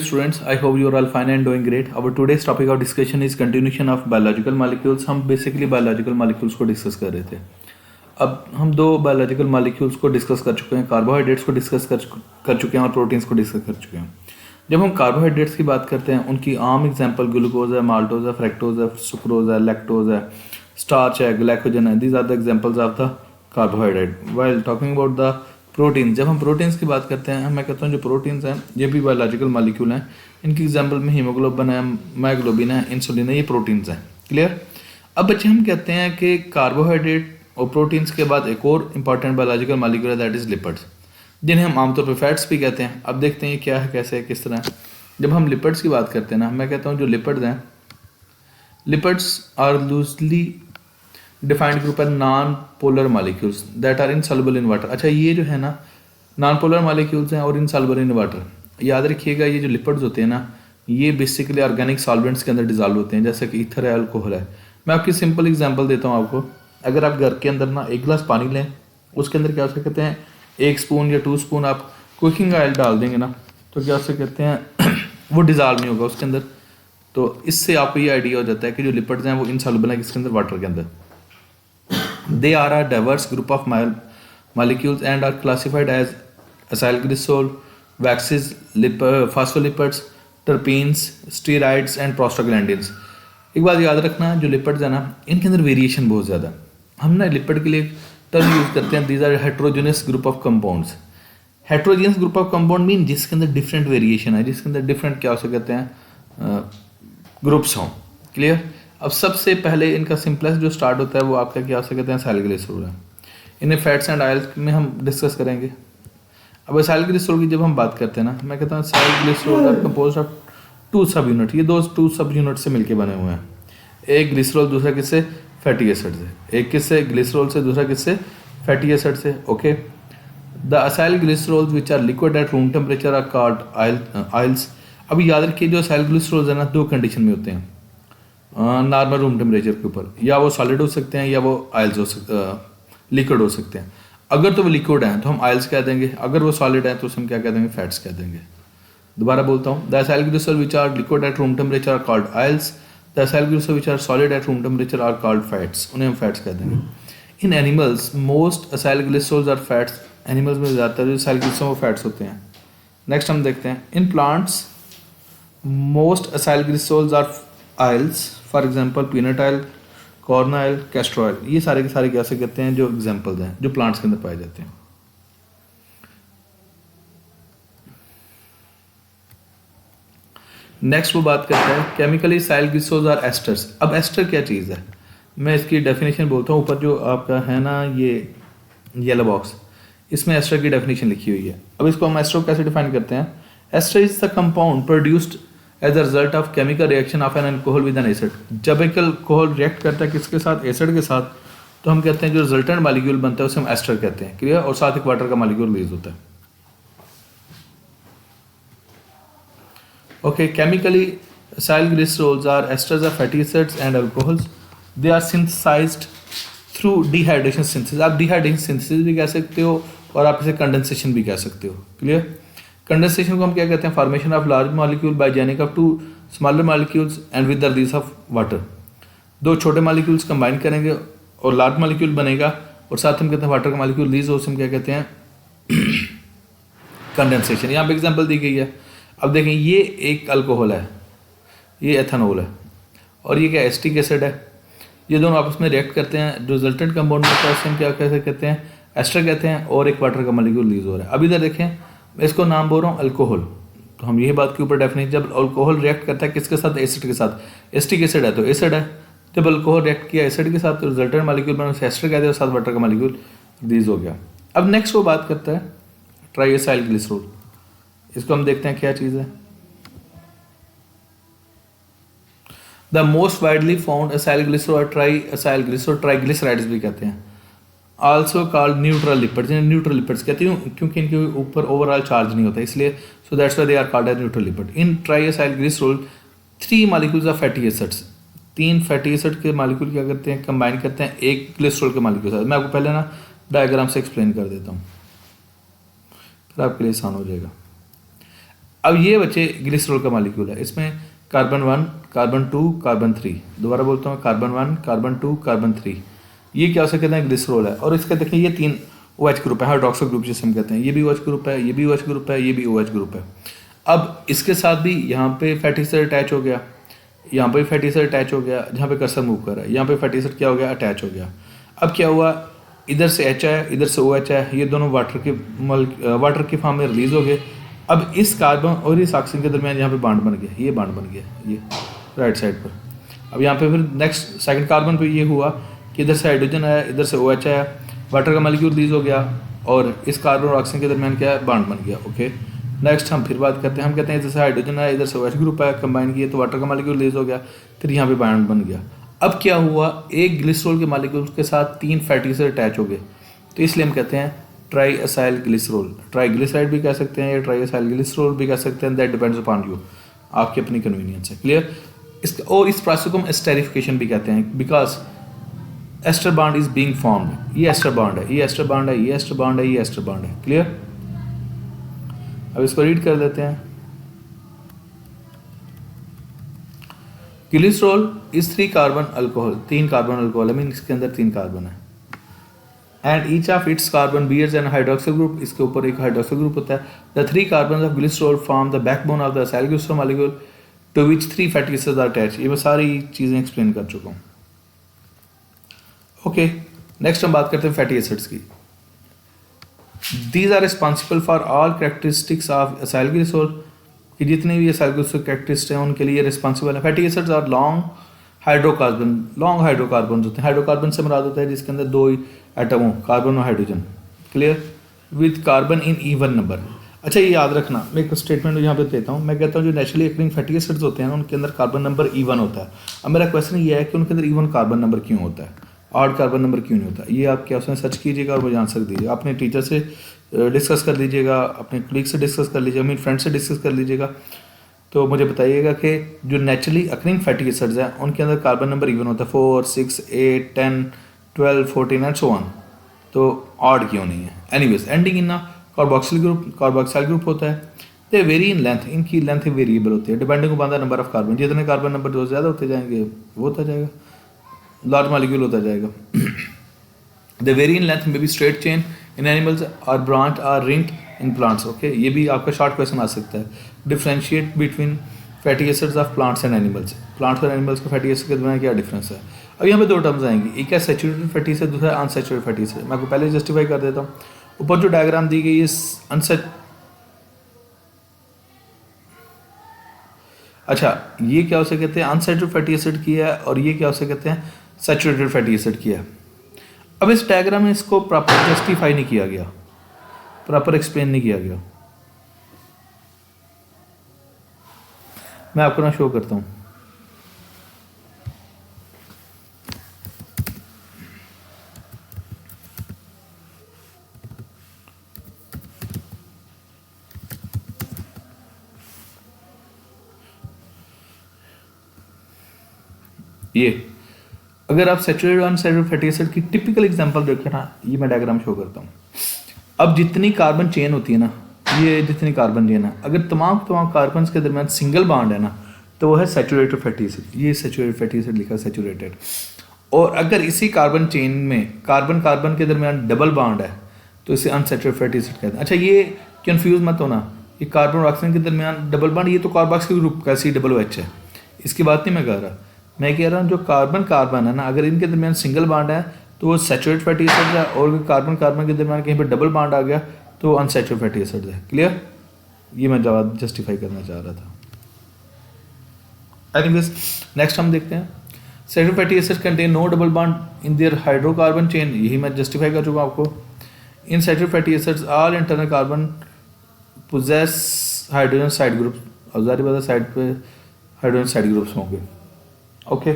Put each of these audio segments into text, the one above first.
Students, I hope you are all fine and doing great. Our today's topic of discussion is continuation of biological molecules. हम basically biological molecules को discuss कर रहे थे. अब हम दो बायोलॉजिकल मॉलिक्यूल्स को डिस्कस कर चुके हैं, कार्बोहाइड्रेट्स को डिस्कस कर चुके हैं और प्रोटीन्स को डिस्कस कर चुके हैं. जब हम कार्बोहाइड्रेट्स की बात करते हैं, उनकी आम एग्जांपल ग्लूकोज है, माल्टोज है, फ्रैक्टोज है, सुक्रोज है, लैक्टोज है, स्टार्च है, ग्लाइकोजन है. These are the examples of the carbohydrate. While talking about the protein, जब हम प्रोटीन्स की बात करते हैं, मैं कहता हूँ जो प्रोटीन्स हैं ये भी बायोलॉजिकल मॉलिक्यूल हैं. इनकी एग्जांपल में हीमोग्लोबिन है, मायोग्लोबिन है, इंसुलिन है, ये प्रोटीन्स हैं. क्लियर. अब बच्चे हम कहते हैं कि कार्बोहाइड्रेट और प्रोटीन्स के बाद एक और इंपॉर्टेंट बायोलॉजिकल मॉलिक्यूल है, दैट इज लिपिड्स, जिन्हें हम आमतौर पर फैट्स भी कहते हैं. अब देखते हैं ये क्या है, कैसे है, किस तरह है. जब हम लिपिड्स की बात करते हैं ना, मैं कहता हूँ जो लिपिड्स हैं, lipids are loosely defined group है non polar molecules that are insoluble in water. अच्छा, ये जो है ना नॉन पोलर मॉलिक्यूल्स हैं और इनसॉल्युबल इन वाटर. याद रखिएगा, ये जो लिपिड्स होते हैं ना, ये बेसिकली ऑर्गेनिक सॉल्वेंट्स के अंदर डिजॉल्व होते हैं, जैसे कि ईथर है, अल्कोहल है. मैं आपकी सिंपल एग्जांपल देता हूँ आपको. अगर आप घर के अंदर ना एक गिलास पानी लें, उसके अंदर क्या हो कहते हैं 1 स्पून या 2 स्पून आप कुकिंग ऑयल डाल देंगे ना, तो क्या से कहते हैं वो डिजॉल्व नहीं होगा उसके अंदर. तो इससे आपको ये आइडिया हो जाता है कि जो लिपिड्स हैं वो इनसॉल्युबल है किसके अंदर, वाटर के अंदर. They are a diverse group of molecules and are classified as acylglycerol, waxes, phospholipids, terpenes, steroids and prostaglandins. एक बात याद रखना, जो लिपिड्स है ना, इनके अंदर वेरिएशन बहुत ज़्यादा. हम ना लिपिड के लिए टर्म यूज़ करते हैं, these are heterogeneous group of compounds. Heterogeneous group of compound mean जिसके अंदर डिफरेंट वेरिएशन है, जिसके अंदर डिफरेंट क्या हो सकते हैं ग्रुप्स हों. क्लियर. अब सबसे पहले इनका सिंपलेस्ट जो स्टार्ट होता है वो आपका क्या हो सकते हैं, एसाइलग्लिसरॉल है. इन्हें फैट्स एंड ऑयल्स में हम डिस्कस करेंगे. अब एसाइलग्लिसरॉल की जब हम बात करते हैं ना, मैं कहता हूँ एसाइलग्लिसरॉल आर कंपोज्ड ऑफ 2 सब यूनिट. ये 2 सब यूनिट से मिलके बने हुए हैं. एक ग्लिसरॉल, दूसरा किससे, फैटी एसिड से. एक किससे, ग्लिसरॉल से, दूसरा किससे, फैटी एसिड से. Okay. The acylglycerols which are liquid at room temperature are called oils. अब याद रखिए, जो एसाइलग्लिसरॉल्स है ना, 2 कंडीशन में होते हैं नॉर्मल रूम टेम्परेचर के ऊपर. या वो सॉलिड हो सकते हैं या वो आयल्स हो सकते, लिक्विड हो सकते हैं. अगर तो वो लिक्विड हैं तो हम आयल्स कह देंगे, अगर वो सॉलिड हैं तो हम क्या कह देंगे, फैट्स कह देंगे. दोबारा बोलता हूँ, the acylglycerol which are liquid at room temperature are called oils. The acylglycerol which are solid at room temperature are called fats. उन्हें हम फैट्स कह देंगे. In animals most acylglycerols are fats. Animals में ज़्यादातर जो एसाइलग्लिसरॉल वो फैट्स होते हैं. नेक्स्ट हम देखते हैं, in plants most acylglycerols are oils. For example peanut oil, corn oil, castor oil. ये सारे के सारे कैसे कहते हैं, जो एग्जाम्पल्स हैं जो प्लांट्स के अंदर पाए जाते हैं. नेक्स्ट वो बात करता है केमिकली एसाइलग्लिसरॉल्स आर एस्टर्स. अब एस्टर क्या चीज़ है, मैं इसकी डेफिनेशन बोलता हूँ. ऊपर जो आपका है ना ये येलो बॉक्स, इसमें एस्टर की डेफिनेशन लिखी हुई है. अब इसको हम एस्टर को कैसे डिफाइन करते हैं. Ester is the compound produced as a result of chemical reaction of an alcohol with an acid. जब एक अल्कोहल रिएक्ट करता है किसके साथ, एसिड के साथ, तो हम कहते हैं जो रिजल्टेंट मॉलिक्यूल बनता है उसे हम एस्टर कहते हैं. क्लियर. और साथ एक वाटर का मॉलिक्यूल रिलीज होता है. Okay. Chemically acylglycerols are esters of fatty acids and alcohols. They are synthesized through dehydration synthesis. आप डिहाइड्रेशन सिंथेसिस भी कह सकते हो और आप इसे कंडेंसेशन भी कह सकते हो. क्लियर. कंडेंसेशन को हम क्या कहते हैं, formation of large molecule by joining of 2 smaller molecules and with the release of water. 2 छोटे मॉलिक्यूल्स कंबाइन करेंगे और लार्ज मॉलिक्यूल बनेगा, और साथ हम कहते हैं वाटर का मॉलिक्यूल रिलीज हो, हम क्या कहते हैं कंडेंसेशन. यहाँ पे एग्जांपल दी गई है. अब देखें, ये एक अल्कोहल है, ये एथेनॉल है, और ये क्या एसिटिक एसिड है. ये दोनों आपस में रिएक्ट करते हैं, जो रिजल्टेंट कंपाउंड होता है उसे हम क्या कैसे कहते हैं, एस्टर कहते हैं, और एक वाटर का मॉलिक्यूल रिलीज हो रहा है. अब इधर देखें, मैं इसको नाम बोल रहा हूँ अल्कोहल. तो हम यही बात के ऊपर डेफिनेशन, जब अल्कोहल रिएक्ट करता है किसके साथ, एसिड के साथ. एसिटिक एसिड है तो एसिड है. जब अल्कोहल रिएक्ट किया एसिड के साथ तो रिजल्टेंट मॉलिक्यूल बना, उसे एस्टर कहते हैं, और साथ वाटर का मॉलिक्यूल रिलीज हो गया. अब नेक्स्ट वो बात करता है ट्राई एसाइलग्लिसरॉल. इसको हम देखते हैं क्या चीज़ है. The most widely found acylglycerol triacylglycerol, triglycerides भी कहते हैं, आल्सो कॉल्ड न्यूट्रल लिपिड्स. जिन्हें न्यूट्रल लिपिड्स कहती हूँ क्योंकि इनके ऊपर ओवरऑल चार्ज नहीं होता, इसलिए. So that's why they are called as neutral lipid. In triacylglycerol 3 molecules of fatty acids. 3 fatty acid के मॉलिक्यूल क्या करते हैं, कंबाइन करते हैं एक ग्लिसरॉल के मॉलिक्यूल के साथ. मैं आपको पहले ना डायग्राम से एक्सप्लेन कर देता हूँ, फिर आपके लिए आसान हो जाएगा. अब ये बचे ग्लिसरॉल का मॉलिक्यूल है, इसमें कार्बन 1, कार्बन 2, कार्बन 3, दोबारा बोलता हूँ, कार्बन 1, कार्बन 2, कार्बन 3, ये क्या उसे कहते हैं ग्लिसरॉल है। और इसका देखिए ये 3 OH ग्रुप है, हाइड्रोक्सिल ग्रुप जिसे हम कहते हैं, ये भी OH ग्रुप है, ये भी OH ग्रुप है, ये भी OH ग्रुप है। अब इसके साथ भी यहाँ पे फैटी एसिड अटैच हो गया, यहाँ पे फैटी एसिड अटैच हो गया, जहाँ पे कर्सर मूव कर रहा है यहाँ पे फैटी एसिड क्या हो गया, अटैच हो गया। अब क्या हुआ, इधर से H है, इधर से OH है, ये दोनों वाटर के फॉर्म में रिलीज हो गए। अब इस कार्बन और इस ऑक्सीजन के दरमियान यहाँ पे बॉन्ड बन गया, ये बॉन्ड बन गया, ये राइट साइड पर। अब यहाँ पे फिर नेक्स्ट सेकंड कार्बन पे ये हुआ कि इधर से हाइड्रोजन आया, इधर से OH आया, वाटर का मॉलिक्यूल रिलीज हो गया और इस कार्बन और ऑक्सीजन के दरमियान क्या है, बॉन्ड बन गया। ओके, नेक्स्ट हम फिर बात करते हैं, हम कहते हैं इधर से हाइड्रोजन आया, इधर से OH ग्रुप आया, कंबाइन किए तो वाटर का मॉलिक्यूल रिलीज हो गया, फिर यहाँ पे बॉन्ड बन गया। अब क्या हुआ, एक ग्लिसरॉल के मॉलिक्यूल के साथ 3 फैटी एसिड अटैच हो गए, तो इसलिए हम कहते हैं ट्राई एसाइल ग्लिसरॉल। ट्राईग्लिसराइड भी कह सकते हैं या ट्राई एसाइल ग्लिसरॉल भी कह सकते हैं, दैट डिपेंड्स अपॉन यू, आपकी अपनी कन्वीनियंस है। क्लियर। इसका और इस प्रोसेस को हम एस्टेरिफिकेशन भी कहते हैं, because ester bond is being formed. ये एस्टर बॉन्ड है, ये एस्टर बॉन्ड है, ये एस्टर बॉन्ड है, ये एस्टर बॉन्ड है। क्लियर। अब इसको रीड कर लेते हैं। Glycerol is 3 carbon alcohol, 3 carbon alcohol है, मीन इसके अंदर 3 कार्बन है, and each of its carbon bears an hydroxyl group, इसके ऊपर एक हाइड्रोक्सिल ग्रुप होता है। The 3 carbon of glycerol form the backbone of the acyl glycerol molecule to which 3 fatty acids are attach. ये मैं सारी चीज़ें एक्सप्लेन कर चुका हूँ। ओके, नेक्स्ट हम बात करते हैं फैटी एसिड्स की। These are responsible for all characteristics of acyl glycerol, कि जितने भी एसाइल ग्लिसरॉल कैरेक्टरिस्टिक्स हैं उनके लिए रिस्पॉन्सिबल है। Fatty acids are long hydrocarbon होते हैं। हाइड्रोकार्बन से मुराद होता है जिसके अंदर 2 एटम हो, कार्बन और hydrogen. Clear. With carbon in even number. अच्छा, ये याद रखना, मैं एक स्टेटमेंट यहाँ पे देता हूँ। मैं कहता हूँ जो नेचुरली अकरिंग फैटी एसिड्स होते हैं उनके अंदर कार्बन नंबर इवन होता है। अब मेरा क्वेश्चन ये है कि उनके अंदर इवन कार्बन नंबर क्यों होता है, ऑड कार्बन नंबर क्यों नहीं होता। ये आप क्या उसमें सर्च कीजिएगा और मुझे आंसर दीजिएगा। अपने टीचर से डिस्कस कर लीजिएगा, अपने कलीग से डिस्कस कर लीजिएगा, मेरे फ्रेंड से डिस्कस कर लीजिएगा, तो मुझे बताइएगा कि जो नेचुरली अकरिंग फैटी एसिड्स हैं उनके अंदर कार्बन नंबर इवन होता है, 4, 6, 8, 10, 12, 14 एंड सो ऑन, तो ऑड क्यों नहीं है। Anyways, ending in carboxyl group होता है। दे वेरी इन लेंथ, इनकी लेंथ वेरिएबल होती है depending upon the number of carbon. जितने कार्बन नंबर जो ज़्यादा होते जाएंगे वो होता जाएगा, लार्ज मॉलिक्यूल होता जाएगा। द वेरी इन लेंथ में be straight chain in animals और ब्रांच और रिंग इन प्लांट्स। ओके, ये भी आपका शॉर्ट क्वेश्चन आ सकता है। Differentiate between fatty acids of plants and animals. Plants और एनिमल्स को फैटी एसिड के दरमियान क्या डिफरेंस है। अब यहाँ पे 2 टर्म्स आएंगी, एक है सैचुरेटेड फैटी एसिड, दूसरा अनसैचुरेटेड फैटी एसिड। मैं आपको पहले जस्टिफाई कर देता हूँ। ऊपर जो डायग्राम दी गई है अच्छा, ये क्या उसे कहते हैं अनसैचुरेटेड फैटी एसिड की है और ये क्या उसे कहते हैं सैचुरेटेड फैटी एसिड की है। अब इस डायग्राम में इसको प्रॉपर जस्टिफाई नहीं किया गया, प्रॉपर एक्सप्लेन नहीं किया गया। मैं आपको ना शो करता हूँ। ये अगर आप सैचुरेटेड अनसैचुरेटेड फैटी एसिड की टिपिकल एग्जांपल देखें ना, ये मैं डायग्राम शो करता हूँ। अब जितनी कार्बन चेन होती है ना, ये जितनी कार्बन चेन है, अगर तमाम कार्बन के दरमियान सिंगल बॉन्ड है ना, तो वो है सैचुरेटेड फैटी एसिड। ये सैचुरेटेड फैटी एसिड लिखा है सैचुरेटेड। और अगर इसी कार्बन चेन में कार्बन के दरमियान डबल बॉन्ड है तो इसे अनसैचुरेटेड फैटी एसिड कहते हैं। अच्छा, ये कंफ्यूज मत होना, ये कार्बन और ऑक्सीजन के दरमियान डबल बॉन्ड, ये तो कार्बोक्सिल ग्रुप का COOH है, इसकी बात नहीं मैं कह रहा। मैं कह रहा हूँ जो कार्बन है ना, अगर इनके दरमियान सिंगल बॉन्ड है तो वो सैचुरेटेड फैटी एसिड है, और कार्बन के दरमियान कहीं पर डबल बॉन्ड आ गया तो अनसैचुरेटेड फैटी एसिड है। क्लियर। ये मैं जवाब जस्टिफाई करना चाह रहा था। एनीवेज, नेक्स्ट हम देखते हैं। Saturated fatty acid contain no double bond in their hydrocarbon chain, यही मैं जस्टिफाई कर चुका हूँ आपको। In saturated fatty acids all internal carbon possess hydrogen side group, और ज़ाहिर बात है साइड पे हाइड्रोजन साइड ग्रुप्स होंगे। ओके,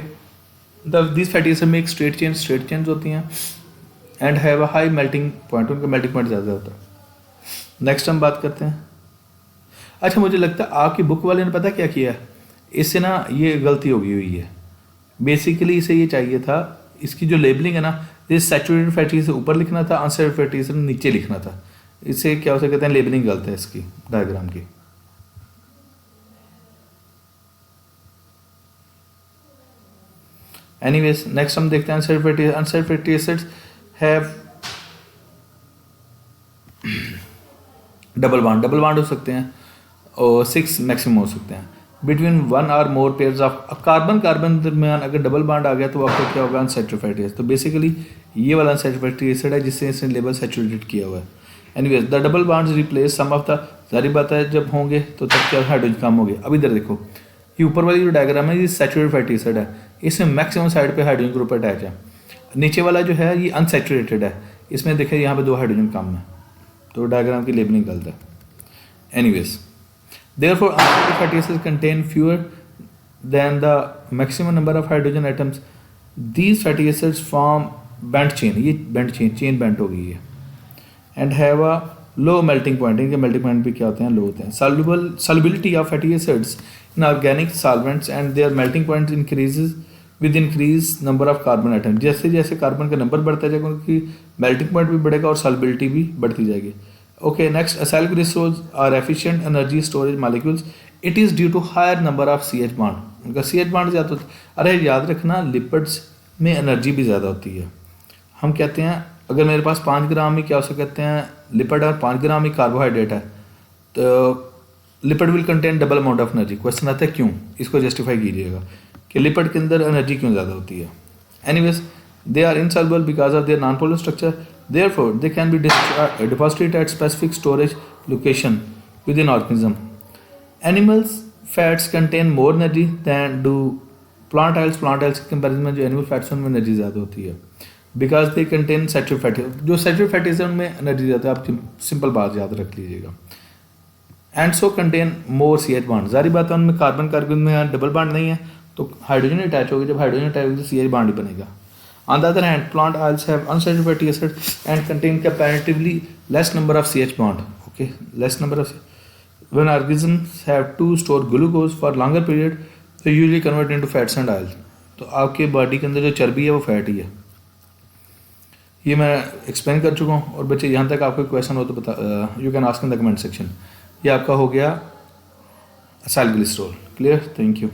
दिस फैटी एसिड में एक स्ट्रेट चेन्स होती हैं and have a high melting point, उनका मेल्टिंग पॉइंट ज़्यादा होता है। नेक्स्ट हम बात करते हैं। अच्छा, मुझे लगता है आपकी बुक वाले ने पता क्या किया है, इससे ना ये गलती हो गई हुई है। बेसिकली इसे ये चाहिए था, इसकी जो लेबलिंग है ना, ये सैचुरेटेड फैटी एसिड ऊपर लिखना था, अनसैचुरेटेड फैटी एसिड नीचे लिखना था। इससे क्या हो सकता है लेबलिंग गलत है इसकी डायग्राम की। एनीवेज नेक्स्ट हम देखते हैं unsaturated fatty acids have double bond हो सकते हैं और 6 मैक्सिमम हो सकते हैं बिटवीन 1 और मोर पेयर्स ऑफ कार्बन दरमियान अगर डबल बॉन्ड आ गया तो आपको क्या होगा अनसैचुरेटेड फैटी एसिड। तो बेसिकली ये वाला अनसैचुरेटेड फैटी एसिड है जिससे इसने लेबल सैचुरेटेड किया हुआ है। Anyways the double bonds replace some of the, सारी बात है जब होंगे तो तब क्या हाइड्रोजन कम हो गया। अब इधर देखो ये ऊपर वाली जो डायग्राम है ये सैचुरेटेड फैटी एसिड है, इसमें मैक्सिमम साइड पे हाइड्रोजन ग्रुप अटैच है। नीचे वाला जो है ये अनसैचुरेटेड है, इसमें देखिए यहाँ पे 2 हाइड्रोजन कम है, तो डायग्राम की लेबलिंग गलत है। Anyways therefore unsaturated fatty acids contain fewer than the maximum number of hydrogen atoms. These fatty acids form bent chain, ये bent chain bent हो गई है, and have a low melting point. इनके melting point भी क्या होते हैं, low होते हैं। Solubility of fatty acids in organic solvents and their melting point increases with increased number of carbon atoms. जैसे जैसे कार्बन का नंबर बढ़ता जाएगा उनकी melting point भी बढ़ेगा और solubility भी बढ़ती जाएगी। Okay, next, acyl glycerols are efficient energy storage molecules. It is due to higher number of CH bond. उनका CH bond ज़्यादा होता है। अरे याद रखना लिपिड्स में एनर्जी भी ज़्यादा होती है। हम कहते हैं अगर मेरे पास 5 ग्राम ही क्या हो कहते हैं लिपिड और 5 ग्राम ही कार्बोहाइड्रेट है तो lipid will contain double amount of energy. Question आता है क्यों, इसको जस्टिफाई कीजिएगा कि लिपिड के अंदर एनर्जी क्यों ज़्यादा होती है। Anyways they are insoluble because of their non-polar structure. Therefore, they can be deposited at specific storage location within organism. Animals fats contain more energy than do plant oils. Plant oils के comparison में जो animal fats हैं उनमें energy ज़्यादा होती है because they contain saturated fatty acids. जो saturated fatty acids हैं उनमें energy ज़्यादा है, आप simple बात याद रख लीजिएगा। And so contain more CH bond. जारी बात है उनमें कार्बन में डबल बॉन्ड नहीं है तो हाइड्रोजन अटैच होगी, जब हाइड्रोजन अटैच होगी तो CH बॉन्ड ही बनेगा। On the other hand, plant oils have unsaturated fatty acids and contain comparatively less number of CH bond. Okay, less number of. When organisms have to store glucose for longer period, they usually convert into fats and oils. तो आपके body के अंदर जो चर्बी है वो fat ही है। ये मैं एक्सप्लेन कर चुका हूँ और बच्चे यहाँ तक आपको क्वेश्चन हो तो बता, you can ask in the comment section. ये आपका हो गया acyl glycerol. Clear, thank you.